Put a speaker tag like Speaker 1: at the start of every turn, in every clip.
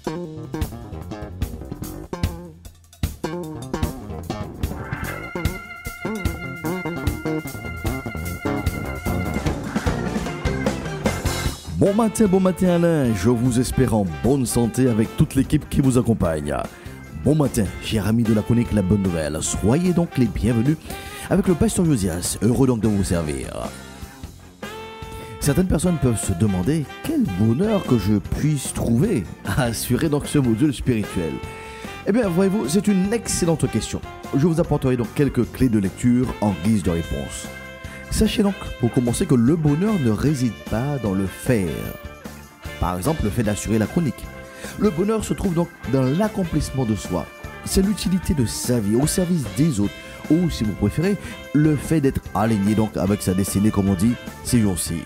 Speaker 1: Bon matin Alain, je vous espère en bonne santé avec toute l'équipe qui vous accompagne. Bon matin, chers amis de la chronique La Bonne Nouvelle, soyez donc les bienvenus avec le pasteur Josias, heureux donc de vous servir. Certaines personnes peuvent se demander quel bonheur que je puisse trouver à assurer donc ce module spirituel. Eh bien, voyez-vous, c'est une excellente question. Je vous apporterai donc quelques clés de lecture en guise de réponse. Sachez donc, pour commencer, que le bonheur ne réside pas dans le faire. Par exemple, le fait d'assurer la chronique. Le bonheur se trouve donc dans l'accomplissement de soi. C'est l'utilité de sa vie au service des autres. Ou, si vous préférez, le fait d'être aligné donc avec sa destinée, comme on dit, ces jours-ci.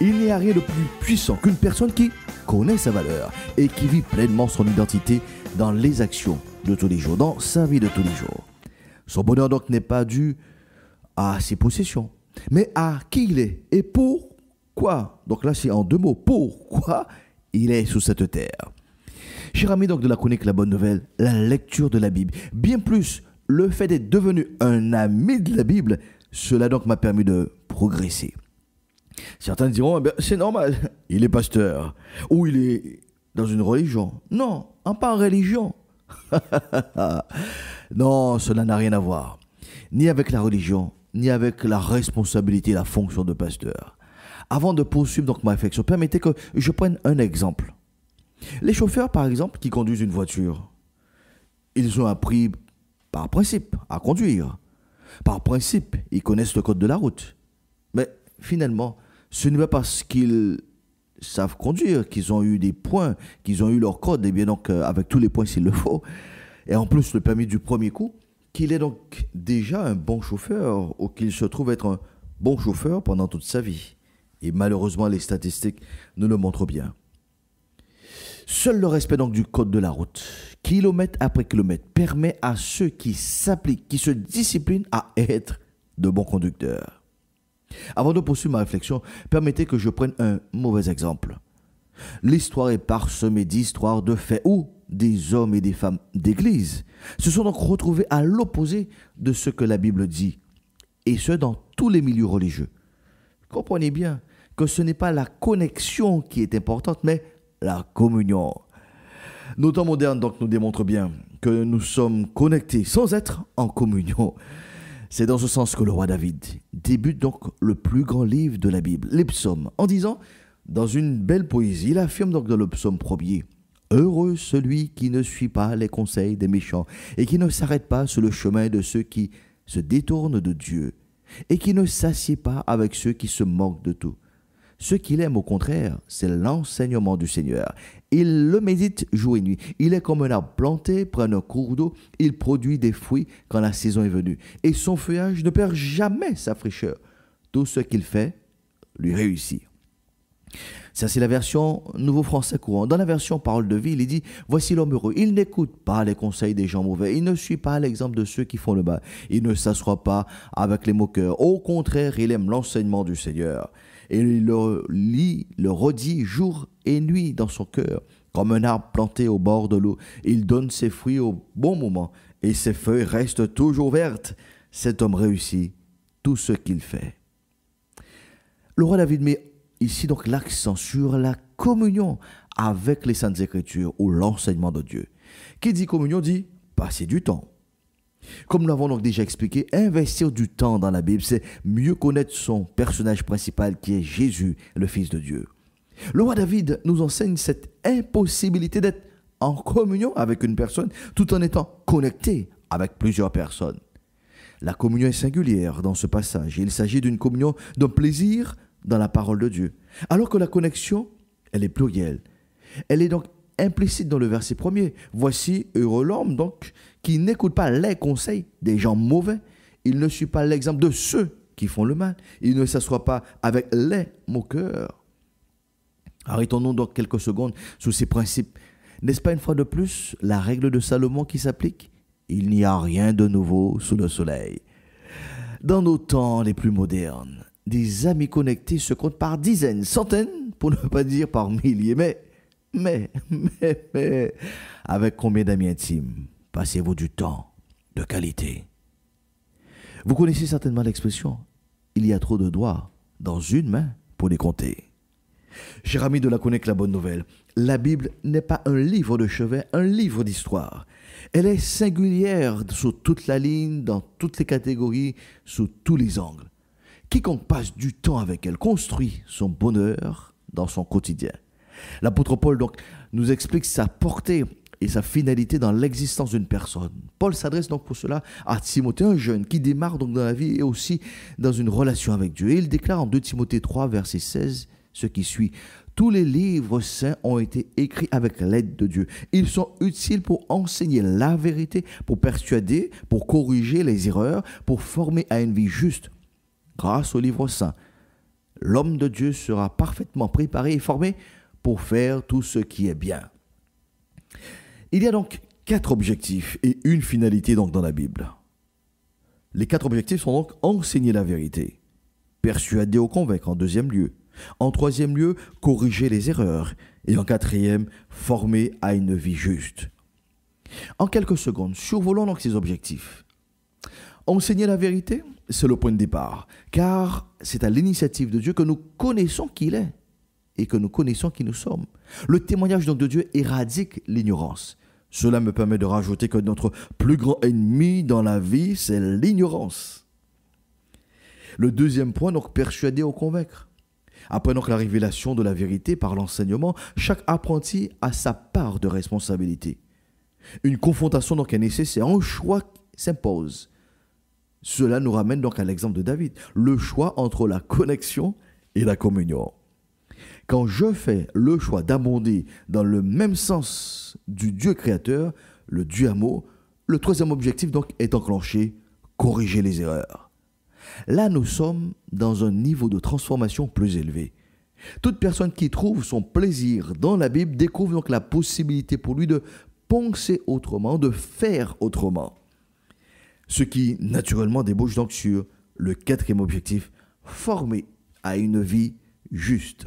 Speaker 1: Il n'y a rien de plus puissant qu'une personne qui connaît sa valeur et qui vit pleinement son identité dans les actions de tous les jours, dans sa vie de tous les jours. Son bonheur donc n'est pas dû à ses possessions, mais à qui il est et pourquoi. Donc là, c'est en deux mots, pourquoi il est sous cette terre. Chers amis donc de la chronique La Bonne Nouvelle, la lecture de la Bible, bien plus le fait d'être devenu un ami de la Bible, cela donc m'a permis de progresser. Certains diront, eh bien, c'est normal, il est pasteur, ou il est dans une religion. Non, pas en religion. Non, cela n'a rien à voir, ni avec la religion, ni avec la responsabilité et la fonction de pasteur. Avant de poursuivre donc ma réflexion, permettez que je prenne un exemple. Les chauffeurs, par exemple, qui conduisent une voiture, ils ont appris par principe à conduire. Par principe, ils connaissent le code de la route. Mais finalement, ce n'est pas parce qu'ils savent conduire qu'ils ont eu des points, qu'ils ont eu leur code, et bien donc avec tous les points s'il le faut, et en plus le permis du premier coup, qu'il est donc déjà un bon chauffeur ou qu'il se trouve être un bon chauffeur pendant toute sa vie. Et malheureusement, les statistiques nous le montrent bien. Seul le respect donc du code de la route, kilomètre après kilomètre, permet à ceux qui s'appliquent, qui se disciplinent à être de bons conducteurs. Avant de poursuivre ma réflexion, permettez que je prenne un mauvais exemple. L'histoire est parsemée d'histoires de faits où des hommes et des femmes d'église se sont donc retrouvés à l'opposé de ce que la Bible dit, et ce dans tous les milieux religieux. Comprenez bien que ce n'est pas la connexion qui est importante, mais la communion. Nos temps modernes donc nous démontrent bien que nous sommes connectés sans être en communion. C'est dans ce sens que le roi David débute donc le plus grand livre de la Bible, les psaumes, en disant, dans une belle poésie, il affirme donc dans le psaume 1er, « Heureux celui qui ne suit pas les conseils des méchants et qui ne s'arrête pas sur le chemin de ceux qui se détournent de Dieu et qui ne s'assied pas avec ceux qui se moquent de tout. Ce qu'il aime au contraire, c'est l'enseignement du Seigneur. Il le médite jour et nuit. Il est comme un arbre planté près d'un cours d'eau. Il produit des fruits quand la saison est venue. Et son feuillage ne perd jamais sa fraîcheur. Tout ce qu'il fait lui réussit. » Ça, c'est la version Nouveau Français courant. Dans la version Parole de vie, il dit « Voici l'homme heureux. Il n'écoute pas les conseils des gens mauvais. Il ne suit pas l'exemple de ceux qui font le mal. Il ne s'assoit pas avec les moqueurs. Au contraire, il aime l'enseignement du Seigneur. Et il le lit, le redit jour et nuit dans son cœur. Comme un arbre planté au bord de l'eau, il donne ses fruits au bon moment. Et ses feuilles restent toujours vertes. Cet homme réussit tout ce qu'il fait. » Le roi David met ici donc l'accent sur la communion avec les Saintes Écritures ou l'enseignement de Dieu. Qui dit communion dit passer du temps. Comme nous l'avons donc déjà expliqué, investir du temps dans la Bible, c'est mieux connaître son personnage principal qui est Jésus, le Fils de Dieu. Le roi David nous enseigne cette impossibilité d'être en communion avec une personne tout en étant connecté avec plusieurs personnes. La communion est singulière dans ce passage. Il s'agit d'une communion d'un plaisir dans la parole de Dieu. Alors que la connexion, elle est plurielle. Elle est donc implicite dans le verset 1er. Voici heureux l'homme donc qui n'écoute pas les conseils des gens mauvais. Il ne suit pas l'exemple de ceux qui font le mal. Il ne s'assoit pas avec les moqueurs. Arrêtons-nous donc quelques secondes sur ces principes. N'est-ce pas une fois de plus la règle de Salomon qui s'applique? Il n'y a rien de nouveau sous le soleil. Dans nos temps les plus modernes, des amis connectés se comptent par dizaines, centaines, pour ne pas dire par milliers. Mais Mais, avec combien d'amis intimes passez-vous du temps de qualité? Vous connaissez certainement l'expression, il y a trop de doigts dans une main pour les compter. Cher ami de la Connect, la bonne nouvelle, la Bible n'est pas un livre de chevet, un livre d'histoire. Elle est singulière sur toute la ligne, dans toutes les catégories, sous tous les angles. Quiconque passe du temps avec elle construit son bonheur dans son quotidien. L'apôtre Paul donc nous explique sa portée et sa finalité dans l'existence d'une personne. Paul s'adresse donc pour cela à Timothée, un jeune qui démarre donc dans la vie et aussi dans une relation avec Dieu. Et il déclare en 2 Timothée 3, verset 16, ce qui suit. Tous les livres saints ont été écrits avec l'aide de Dieu. Ils sont utiles pour enseigner la vérité, pour persuader, pour corriger les erreurs, pour former à une vie juste. Grâce aux livres saints, l'homme de Dieu sera parfaitement préparé et formé pour faire tout ce qui est bien. Il y a donc 4 objectifs et une finalité donc dans la Bible. Les 4 objectifs sont donc enseigner la vérité, persuader ou convaincre en 2e lieu, en 3e lieu, corriger les erreurs et en 4e, former à une vie juste. En quelques secondes, survolons donc ces objectifs. Enseigner la vérité, c'est le point de départ, car c'est à l'initiative de Dieu que nous connaissons qui il est et que nous connaissons qui nous sommes. Le témoignage donc de Dieu éradique l'ignorance. Cela me permet de rajouter que notre plus grand ennemi dans la vie, c'est l'ignorance. Le 2e point, donc persuader ou convaincre. Après donc la révélation de la vérité par l'enseignement, chaque apprenti a sa part de responsabilité. Une confrontation donc est nécessaire, un choix s'impose. Cela nous ramène donc à l'exemple de David, le choix entre la connexion et la communion. Quand je fais le choix d'abonder dans le même sens du Dieu créateur, le Dieu amour, le 3e objectif donc est enclenché, corriger les erreurs. Là, nous sommes dans un niveau de transformation plus élevé. Toute personne qui trouve son plaisir dans la Bible découvre donc la possibilité pour lui de penser autrement, de faire autrement. Ce qui, naturellement, débouche donc sur le 4e objectif, former à une vie juste.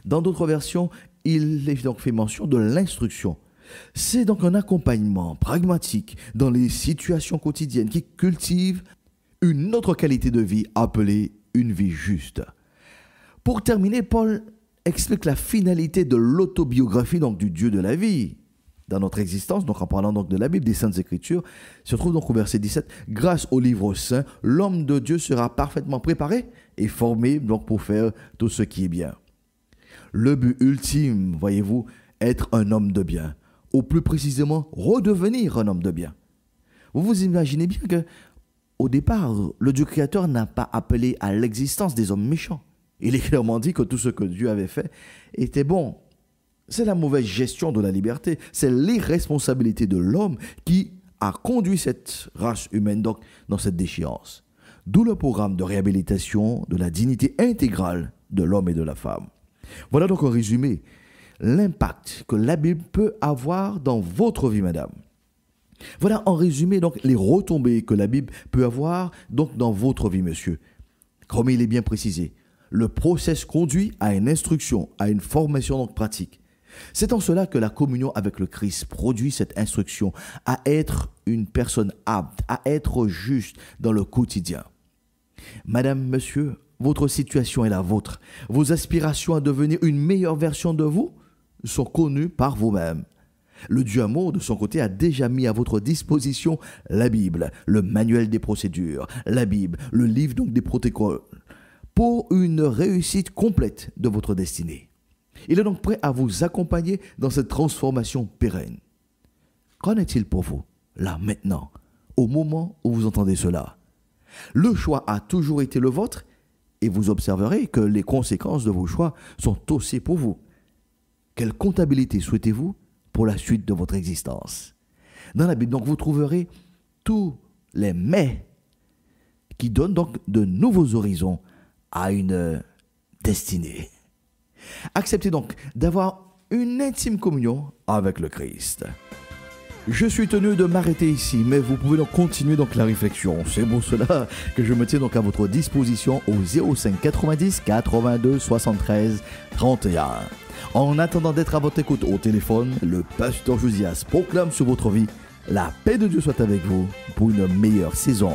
Speaker 1: Dans d'autres versions, il est donc fait mention de l'instruction. C'est donc un accompagnement pragmatique dans les situations quotidiennes qui cultive une autre qualité de vie appelée une vie juste. Pour terminer, Paul explique la finalité de l'autobiographie donc du Dieu de la vie dans notre existence, donc en parlant donc de la Bible, des Saintes Écritures, se trouve donc au verset 17, grâce au livre saint, l'homme de Dieu sera parfaitement préparé et formé donc pour faire tout ce qui est bien. Le but ultime, voyez-vous, être un homme de bien, ou plus précisément, redevenir un homme de bien. Vous vous imaginez bien que au départ, le Dieu créateur n'a pas appelé à l'existence des hommes méchants. Il est clairement dit que tout ce que Dieu avait fait était bon. C'est la mauvaise gestion de la liberté, c'est l'irresponsabilité de l'homme qui a conduit cette race humaine donc dans cette déchéance. D'où le programme de réhabilitation de la dignité intégrale de l'homme et de la femme. Voilà donc en résumé l'impact que la Bible peut avoir dans votre vie, madame. Voilà en résumé donc les retombées que la Bible peut avoir donc dans votre vie, monsieur. Comme il est bien précisé, le process conduit à une instruction, à une formation donc pratique. C'est en cela que la communion avec le Christ produit cette instruction à être une personne apte, à être juste dans le quotidien. Madame, monsieur, votre situation est la vôtre. Vos aspirations à devenir une meilleure version de vous sont connues par vous-même. Le Dieu amour, de son côté, a déjà mis à votre disposition la Bible, le manuel des procédures, la Bible, le livre donc des protocoles, pour une réussite complète de votre destinée. Il est donc prêt à vous accompagner dans cette transformation pérenne. Qu'en est-il pour vous, là, maintenant, au moment où vous entendez cela? Le choix a toujours été le vôtre et vous observerez que les conséquences de vos choix sont aussi pour vous. Quelle comptabilité souhaitez-vous pour la suite de votre existence? Dans la Bible, donc, vous trouverez tous les mais qui donnent donc de nouveaux horizons à une destinée. Acceptez donc d'avoir une intime communion avec le Christ. Je suis tenu de m'arrêter ici, mais vous pouvez donc continuer donc la réflexion. C'est pour cela que je me tiens donc à votre disposition au 05 90 82 73 31. En attendant d'être à votre écoute au téléphone, le pasteur Josias proclame sur votre vie: la paix de Dieu soit avec vous pour une meilleure saison.